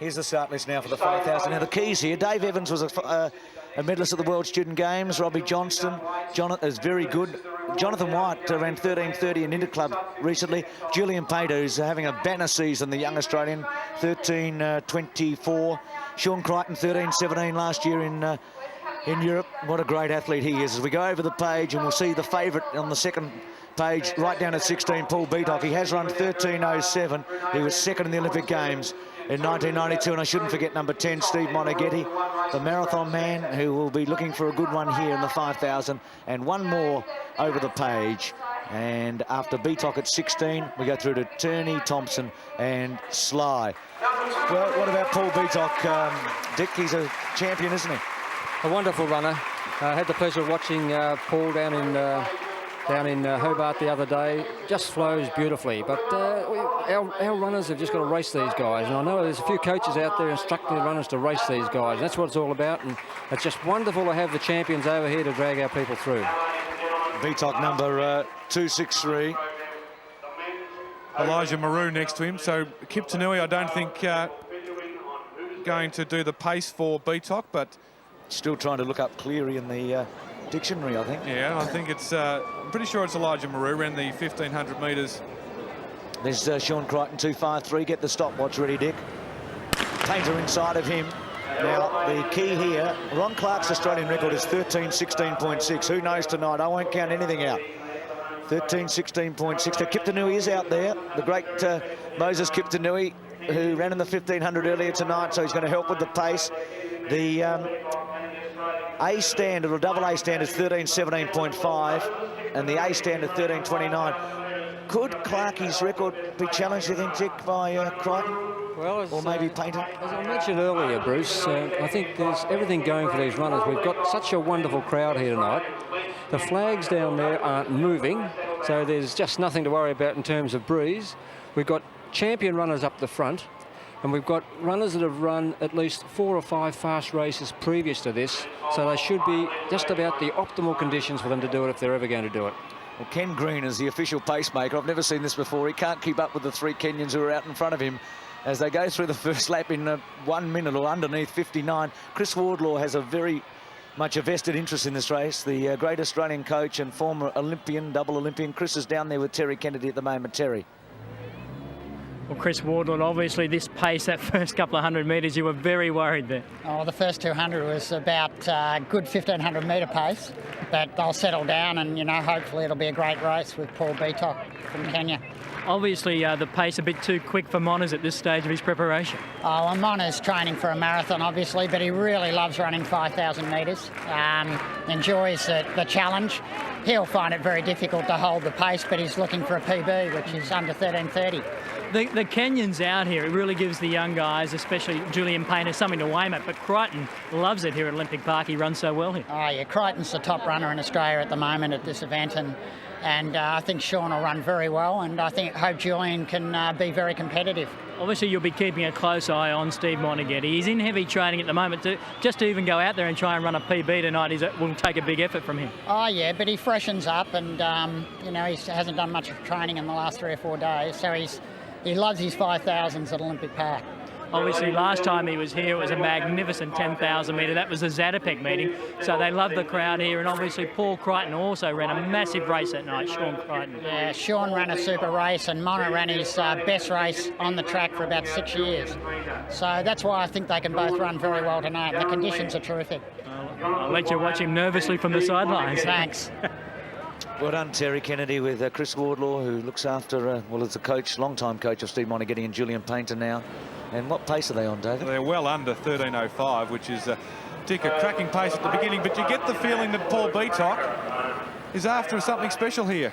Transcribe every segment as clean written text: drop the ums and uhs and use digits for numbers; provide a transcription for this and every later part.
Here's the start list now for the 5,000. Now the keys here, Dave Evans was a medalist at the World Student Games. Robbie Johnston, Jonathan is very good. Jonathan White ran 13:30 in Interclub recently. Julian Painter, who's having a banner season, the young Australian, 13:24. Sean Crichton, 13:17 last year in Europe. What a great athlete he is. As we go over the page, and we'll see the favourite on the second page, right down at 16, Paul Beatock. He has run 13:07. He was second in the Olympic Games in 1992, and I shouldn't forget number 10, Steve Moneghetti, the marathon man, who will be looking for a good one here in the 5,000, and one more over the page. And after Beatock at 16, we go through to Turney, Thompson and Sly. Well, what about Paul Beatock? Dick, he's a champion, isn't he? A wonderful runner. I had the pleasure of watching Paul down in Hobart the other day. Just flows beautifully, but our runners have just got to race these guys, and I know there's a few coaches out there instructing the runners to race these guys. That's what it's all about, and it's just wonderful to have the champions over here to drag our people through. Beatock number 263. Elijah Maru next to him, so Kiptanui I don't think going to do the pace for Beatock, but still trying to look up Cleary in the dictionary, I think. Yeah, I think it's, I'm pretty sure it's Elijah Maru, ran the 1,500 metres. There's Sean Crichton, 253. Get the stopwatch ready, Dick. Painter inside of him. Now, the key here, Ron Clark's Australian record is 13:16.6. Who knows tonight? I won't count anything out. 13:16.6. Kiptanui is out there. The great Moses Kiptanui, who ran in the 1,500 earlier tonight, so he's going to help with the pace. The A standard, or double A standard, is 13:17.5, and the A standard 13:29. Could Clarkie's record be challenged, you think, Dick, by Crichton? Well, or maybe Painter? As I mentioned earlier, Bruce, I think there's everything going for these runners. We've got such a wonderful crowd here tonight. The flags down there aren't moving, so there's just nothing to worry about in terms of breeze. We've got champion runners up the front, and we've got runners that have run at least 4 or 5 fast races previous to this, so they should be just about the optimal conditions for them to do it if they're ever going to do it. Well, Ken Green is the official pacemaker. I've never seen this before. He can't keep up with the 3 Kenyans who are out in front of him as they go through the first lap in 1 minute or underneath 59. Chris Wardlaw has a very much a vested interest in this race. The great Australian coach and former Olympian, double Olympian. Chris is down there with Terry Kennedy at the moment. Terry. Well, Chris Wardlaw, obviously this pace, that first couple of 100 metres, you were very worried there. Oh, the first 200 was about good 1,500 metre pace, but they'll settle down and, you know, hopefully it'll be a great race with Paul Beatock from Kenya. Obviously the pace a bit too quick for Monas at this stage of his preparation. Oh, well, Mona's training for a marathon, obviously, but he really loves running 5,000 metres, enjoys the challenge. He'll find it very difficult to hold the pace, but he's looking for a PB, which is under 13:30. The Kenyans out here, it really gives the young guys, especially Julian Painter, something to aim at, but Crichton loves it here at Olympic Park. He runs so well here. Oh, yeah, Crichton's the top runner in Australia at the moment at this event, and I think Sean will run very well, and I hope Julian can be very competitive. Obviously, you'll be keeping a close eye on Steve Moneghetti. He's in heavy training at the moment. Just to even go out there and try and run a PB tonight will take a big effort from him. Oh, yeah, but he freshens up, and, you know, he hasn't done much training in the last 3 or 4 days, so he loves his 5,000s at Olympic Park. Obviously, last time he was here, it was a magnificent 10,000 metre. That was the Zatopek meeting. So they love the crowd here. And obviously, Paul Crichton also ran a massive race that night, Sean Crichton. Yeah, Sean ran a super race, and Mona ran his best race on the track for about 6 years. So that's why I think they can both run very well tonight. The conditions are terrific. I'll let you watch him nervously from the sidelines. Thanks. Well done, Terry Kennedy, with Chris Wardlaw, who looks after, well, as a coach, long-time coach of Steve Moneghetti and Julian Painter now. And what pace are they on, David? They're well under 13:05, which is, Dick, a cracking pace at the beginning, but you get the feeling that Paul Beatock is after something special here.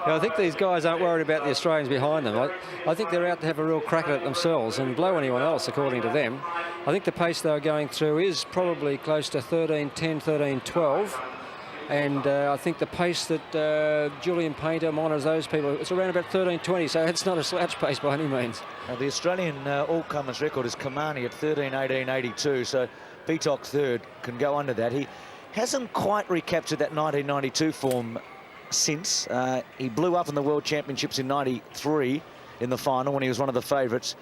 Yeah, I think these guys aren't worried about the Australians behind them. I think they're out to have a real crack at it themselves and blow anyone else, according to them. I think the pace they're going through is probably close to 13:10, 13:12. And I think the pace that Julian Painter, Monas, those people, it's around about 13:20, so it's not a slouch pace by any means. The Australian all-comers record is Kamani at 13:18.82, so Beatock third can go under that. He hasn't quite recaptured that 1992 form since. He blew up in the World Championships in '93 in the final when he was one of the favourites.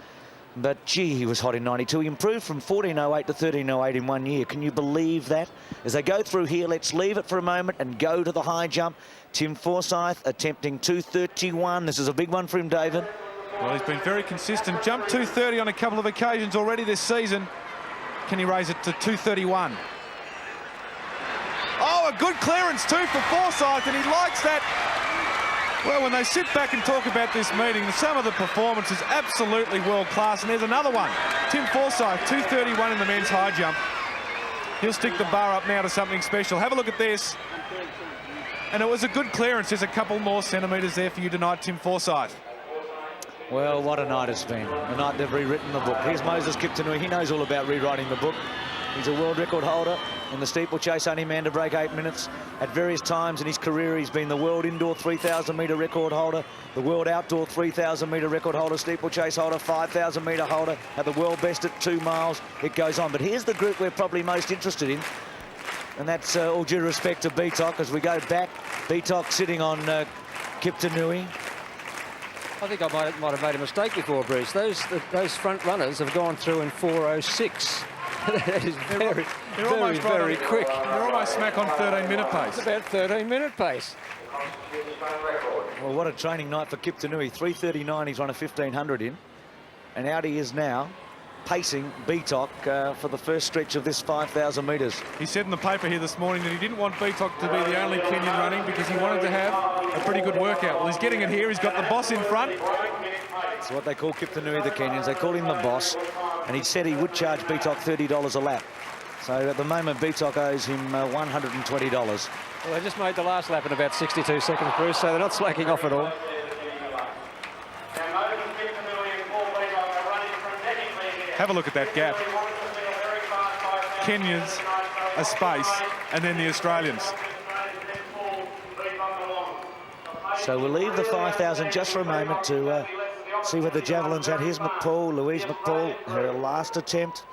But, gee, he was hot in 92. He improved from 14.08 to 13.08 in 1 year. Can you believe that? As they go through here, let's leave it for a moment and go to the high jump. Tim Forsyth attempting 2:31. This is a big one for him, David. Well, he's been very consistent. Jumped 2:30 on a couple of occasions already this season. Can he raise it to 2:31? Oh, a good clearance too for Forsyth, and he likes that. Well, when they sit back and talk about this meeting, some of the performance is absolutely world-class. And there's another one. Tim Forsyth, 2:31 in the men's high jump. He'll stick the bar up now to something special. Have a look at this. And it was a good clearance. There's a couple more centimetres there for you tonight, Tim Forsyth. Well, what a night it's been. A night they've rewritten the book. Here's Moses Kiptanui. He knows all about rewriting the book. He's a world record holder in the steeplechase, only man to break 8 minutes. At various times in his career, he's been the world indoor 3,000 metre record holder, the world outdoor 3,000 metre record holder, steeplechase holder, 5,000 metre holder, had the world best at 2 miles. It goes on. But here's the group we're probably most interested in, and that's all due respect to Betok. As we go back, Betok sitting on Kiptanui. I think I might have made a mistake before, Bruce. Those front runners have gone through in 4:06. That is very quick. They're almost smack on 13-minute pace. It's about 13-minute pace. Well, what a training night for Kiptanui. 3:39, he's run a 1,500 in. And out he is now, pacing Betok for the first stretch of this 5,000 metres. He said in the paper here this morning that he didn't want Betok to be the only Kenyan running because he wanted to have a pretty good workout. Well, he's getting it here. He's got the boss in front. It's what they call Kiptanui, the Kenyans. They call him the boss. And he said he would charge Betok $30 a lap. So at the moment, Betok owes him $120. Well, they just made the last lap in about 62 seconds, Bruce, so they're not slacking off at all. Have a look at that gap. Kenyans, a space, and then the Australians. So we'll leave the 5,000 just for a moment to see whether Javelin's at. Here's McPaul, Louise McPaul, her last attempt.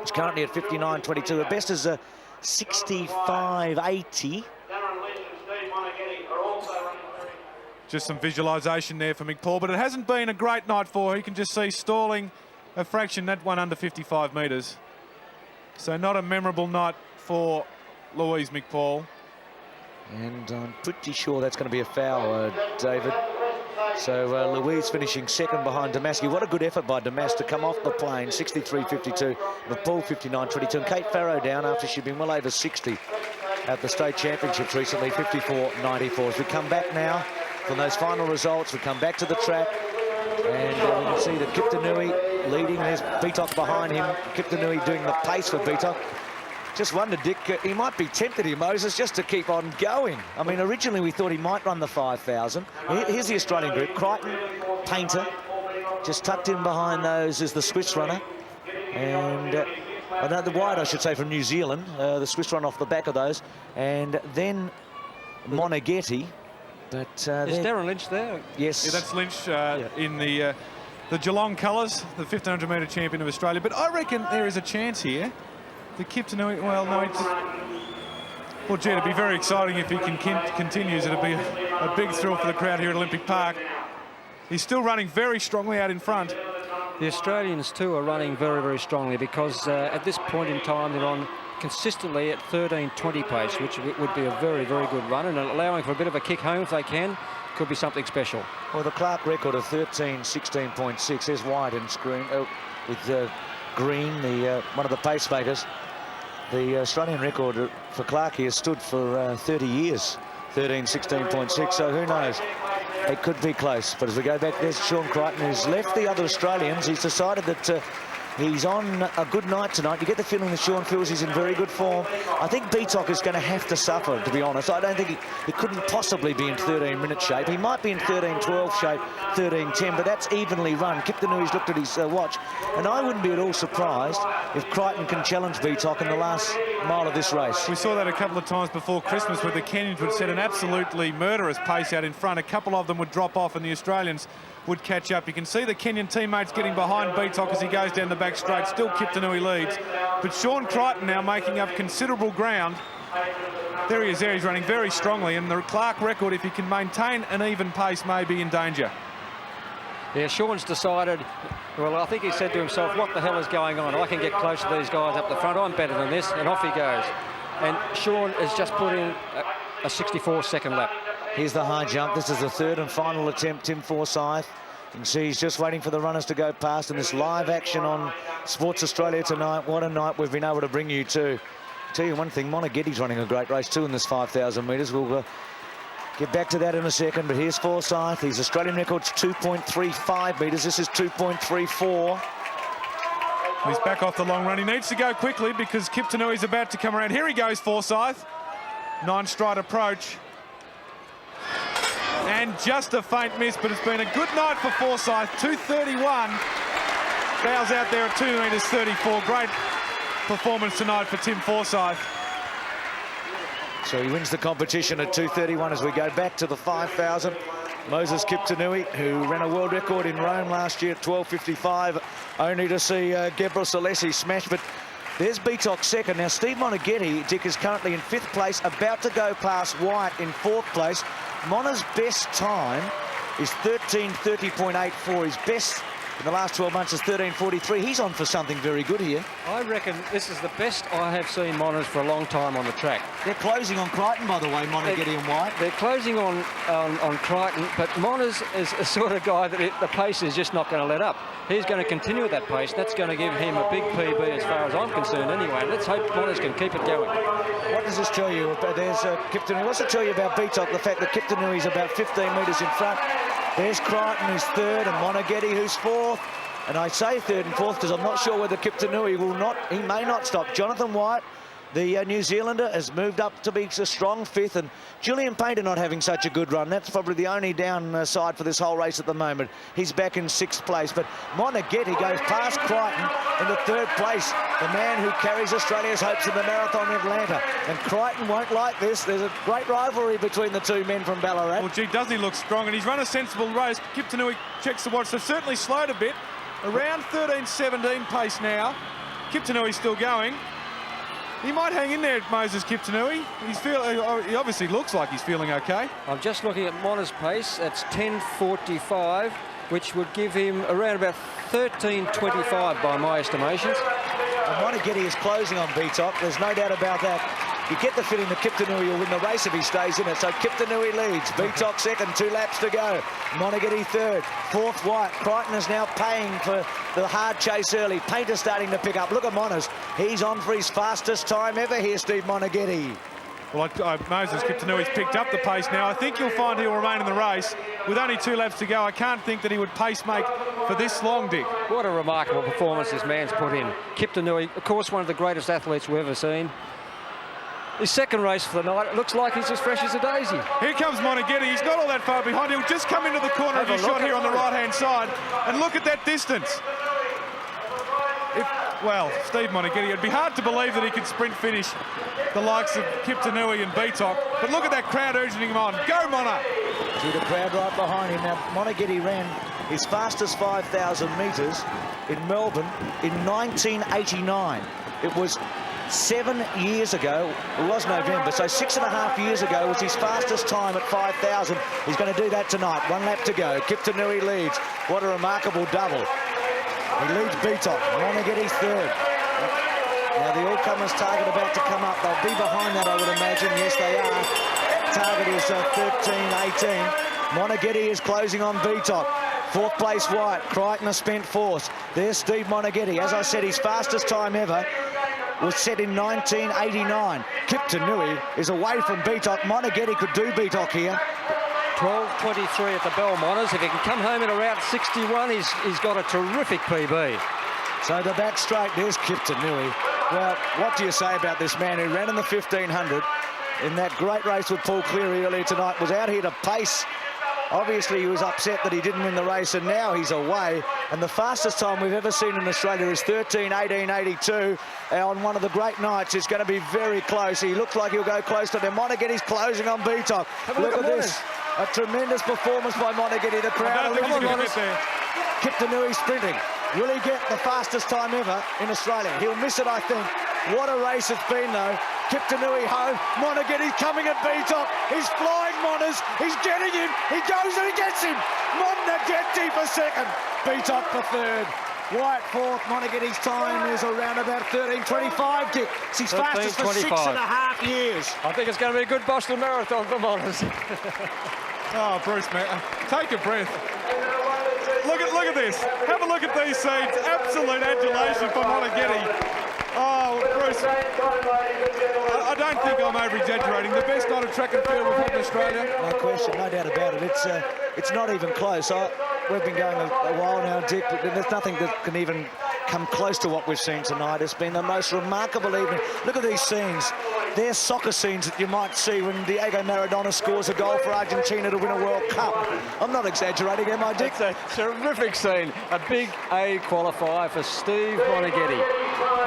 She's currently at 59.22. Her best is 65.80. Just some visualisation there for McPaul, but it hasn't been a great night for her. You can just see stalling a fraction, that one under 55 metres. So not a memorable night for Louise McPaul. And I'm pretty sure that's going to be a foul, David. So Louise finishing second behind Damaski. What a good effort by Damas to come off the plane, 63.52. McPaul 59.22. And Kate Farrow down after she'd been well over 60 at the state championships recently, 54.94. As we come back now from those final results, we come back to the track. And we can see that Kiptanui leading. There's Betok behind him. Kiptanui doing the pace for Betok. Just wondered, Dick, he might be tempted here, Moses, just to keep on going. I mean, originally we thought he might run the 5,000. Here's the Australian group. Crichton, Painter. Just tucked in behind those is the Swiss runner. And the wide, I should say, from New Zealand. The Swiss run off the back of those. And then Moneghetti. But is Darren Lynch there? Yes. Yeah, that's Lynch in the Geelong colours, the 1,500 metre champion of Australia. But I reckon there is a chance here. The Kiptanui, well, no, well, gee, it'd be very exciting if he continues. It'd be a big thrill for the crowd here at Olympic Park. He's still running very strongly out in front. The Australians, too, are running very, very strongly because at this point in time, they're on consistently at 13.20 pace, which would be a very, very good run, and allowing for a bit of a kick home if they can, could be something special. Well, the Clark record of 13.16.6 is wide and screen with Green, the one of the pacemakers. The Australian record for Clark here stood for 30 years, 13.16.6, so who knows? It could be close. But as we go back, there's Sean Crichton, who's left the other Australians. He's decided that he's on a good night tonight. You get the feeling that Sean feels he's in very good form. I think Betok is going to have to suffer, to be honest. I don't think he couldn't possibly be in 13-minute shape. He might be in 13-12 shape, 13-10, but that's evenly run. Kiptanui's looked at his watch, and I wouldn't be at all surprised if Crichton can challenge Betok in the last mile of this race. We saw that a couple of times before Christmas where the Kenyans would set an absolutely murderous pace out in front. A couple of them would drop off and the Australians would catch up. You can see the Kenyan teammates getting behind Betok as he goes down the back straight. Still Kiptanui leads. But Sean Crichton now making up considerable ground. There he is there. He's running very strongly. And the Clark record, if he can maintain an even pace, may be in danger. Yeah, Sean's decided, well, I think he said to himself, what the hell is going on? I can get close to these guys up the front. I'm better than this, and off he goes. And Sean has just put in a 64-second lap. Here's the high jump. This is the third and final attempt, Tim Forsyth. You can see he's just waiting for the runners to go past, and this live action on Sports Australia tonight. What a night we've been able to bring you to. Tell you one thing, Moneghetti's running a great race too in this 5,000 metres. We'll get back to that in a second, but here's Forsyth. His Australian record's 2.35 metres. This is 2.34. He's back off the long run. He needs to go quickly because Kiptanui's about to come around. Here he goes, Forsyth. 9-stride approach. And just a faint miss, but it's been a good night for Forsyth. 2:31. Bows out there at 2 metres 34. Great performance tonight for Tim Forsyth. So he wins the competition at 2:31 as we go back to the 5,000. Moses Kiptanui, who ran a world record in Rome last year at 12:55, only to see Gebre Selassie smash. But there's Beatok second. Now, Steve Moneghetti, Dick, is currently in 5th place, about to go past White in 4th place. Mona's best time is 13:30.84. His best in the last 12 months is 13:43. He's on for something very good here. I reckon this is the best I have seen Monas for a long time on the track. They're closing on Crichton, by the way, Moneghetti and White. They're closing on Crichton, but Monas is a sort of guy that the pace is just not going to let up. He's going to continue at that pace. That's going to give him a big PB as far as I'm concerned anyway. Let's hope Monas can keep it going. What does this tell you? There's Kiptanui. What's it tell you about Beatok? The fact that Kiptanui is about 15 metres in front. There's Crichton, who's 3rd, and Moneghetti, who's 4th. And I say 3rd and 4th because I'm not sure whether Kiptanui he may not stop. Jonathan White, the New Zealander, has moved up to be a strong 5th, and Julian Painter not having such a good run. That's probably the only downside for this whole race at the moment. He's back in 6th place, but Moneghetti goes past Crichton into 3rd place, the man who carries Australia's hopes in the marathon in Atlanta. And Crichton won't like this. There's a great rivalry between the two men from Ballarat. Well, gee, doesn't he look strong? And he's run a sensible race. Kiptanui checks the watch. They've certainly slowed a bit. Around 13:17 pace now. Kiptanui's still going. He might hang in there, Moses Kiptanui. He obviously looks like he's feeling okay. I'm just looking at Mona's pace. That's 10:45, which would give him around about 13:25 by my estimations. And Moneghetti is closing on Beatok. There's no doubt about that. You get the feeling that Kiptanui will win the race if he stays in it. So Kiptanui leads. Beatok 2nd, 2 laps to go. Moneghetti 3rd, 4th White. Crichton is now paying for the hard chase early. Painter starting to pick up. Look at Monas. He's on for his fastest time ever here, Steve Moneghetti. Well, Moses Kiptanui's picked up the pace now. I think you'll find he'll remain in the race. With only 2 laps to go, I can't think that he would pace make for this long, Dick. What a remarkable performance this man's put in. Kiptanui, of course, one of the greatest athletes we've ever seen. His 2nd race for the night, it looks like he's as fresh as a daisy. Here comes Moneghetti. He's not all that far behind. He'll just come into the corner of your shot here on the right-hand side. And look at that distance. Well, Steve Moneghetti, it'd be hard to believe that he could sprint finish the likes of Kiptanui and Beatok. But look at that crowd urging him on. Go, Mona! See the crowd right behind him. Now, Moneghetti ran his fastest 5,000 metres in Melbourne in 1989. It was 7 years ago. It was November, so 6.5 years ago was his fastest time at 5,000. He's going to do that tonight. 1 lap to go. Kiptanui leads. What a remarkable double. He leads Beatok. Moneghetti's 3rd. Now the all-comers target about to come up. They'll be behind that, I would imagine. Yes, they are. Target is 13:18. Moneghetti is closing on Beatok. 4th place White. Crichton a spent 4th. There's Steve Moneghetti. As I said, his fastest time ever was set in 1989. Kiptanui is away from Beatok. Moneghetti could do Beatok here. 12:23 at the bell, Monas. If he can come home in around 61, he's got a terrific PB. So the back straight, there's Kiptanui. Well, what do you say about this man who ran in the 1500 in that great race with Paul Cleary earlier tonight, was out here to pace. Obviously, he was upset that he didn't win the race, and now he's away. And the fastest time we've ever seen in Australia is 13:18.82. On one of the great nights, it's going to be very close. He looks like he'll go close to them. Moneghetti's closing on Beatok. Look at this. A tremendous performance by Moneghetti. The crowd. Kiptanui sprinting. Will he get the fastest time ever in Australia? He'll miss it, I think. What a race it's been, though. Kiptanui home. Moneghetti's coming at Beatok. He's flying Monners. He's getting him. He goes and he gets him. Moneghetti for second. Beatock for third. White fourth. Moneghetti's time is around about 13:25, Dick. It's his fastest for 6.5 years. I think it's going to be a good Boston Marathon for Monners. Oh, Bruce, man, take a breath. Look at this. Have a look at these scenes. Absolute adulation for Moneghetti. Oh, Bruce, I don't think I'm over-exaggerating. The best night of track and field we've had in Australia. No question, no doubt about it. It's not even close. We've been going a while now, Dick, but there's nothing that can even come close to what we've seen tonight. It's been the most remarkable evening. Look at these scenes. They're soccer scenes that you might see when Diego Maradona scores a goal for Argentina to win a World Cup. I'm not exaggerating, am I, Dick? It's a terrific scene. A big A qualifier for Steve Moneghetti.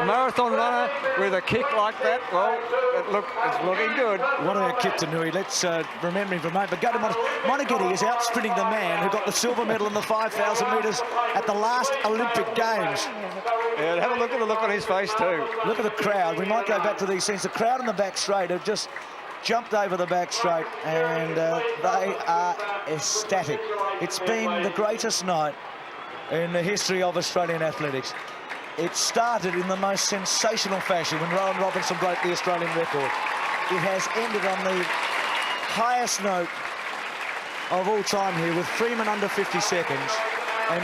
A marathon runner with a kick like that, well, it's looking good. What about Kip Tanui? Let's remember him for a moment. But go to Moneghetti is out-sprinting the man who got the silver medal in the 5,000 metres at the last Olympic Games. Yeah, have a look at the look on his face too. Look at the crowd. We might go back to these scenes. The crowd in the back straight have just jumped over the back straight, and they are ecstatic. It's been the greatest night in the history of Australian athletics. It started in the most sensational fashion when Rowan Robinson broke the Australian record. It has ended on the highest note of all time here, with Freeman under 50 seconds. And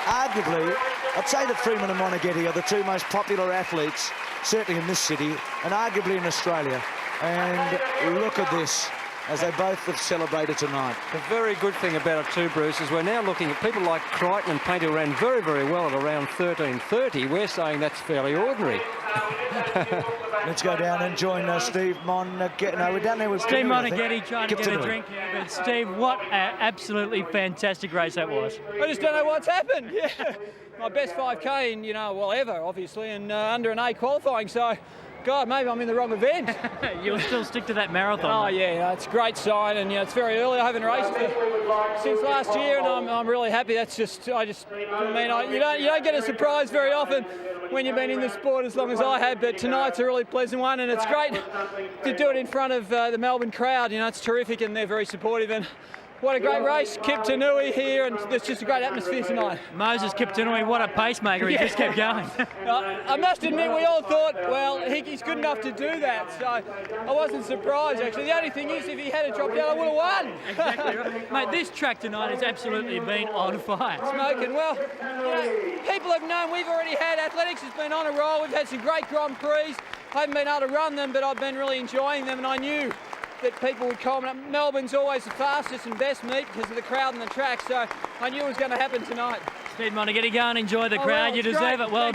arguably, I'd say that Freeman and Moneghetti are the two most popular athletes, certainly in this city, and arguably in Australia. And look at this, as they both have celebrated tonight. The very good thing about it too, Bruce, is we're now looking at people like Crichton and Painter, who ran very, very well at around 13:30. We're saying that's fairly ordinary. Let's go down and join Steve Moneghetti. No, we're down there with Steve Tanui, Moneghetti trying to get a drink here. But Steve, what an absolutely fantastic race that was. I just don't know what's happened. Yeah, my best 5K in, well, ever, obviously, and under an A qualifying. So, God, maybe I'm in the wrong event. You'll still stick to that marathon. Oh yeah, it's a great sign, and it's very early. I haven't raced since last year, and I'm really happy. That's just, you don't get a surprise very often when you've been in the sport as long as I have, but tonight's a really pleasant one, and it's great to do it in front of the Melbourne crowd. It's terrific, and they're very supportive. And what a great race. Kip Tanui here, and there's just a great atmosphere tonight. Moses Kip Tanui, what a pacemaker. He just kept going. I must admit, we all thought, well, he's good enough to do that, so I wasn't surprised, actually. The only thing is, if he had dropped out, I would have won. Exactly right. Mate, this track tonight has absolutely been on fire. Smoking. Well, people have known we've already had athletics. Has been on a roll. We've had some great Grand Prix. I haven't been able to run them, but I've been really enjoying them, and I knew that people would comment. Melbourne's always the fastest and best meet because of the crowd and the track, so I knew it was going to happen tonight. Steve Moneghetti, go and enjoy the crowd. Well, you deserve great. it. Well done.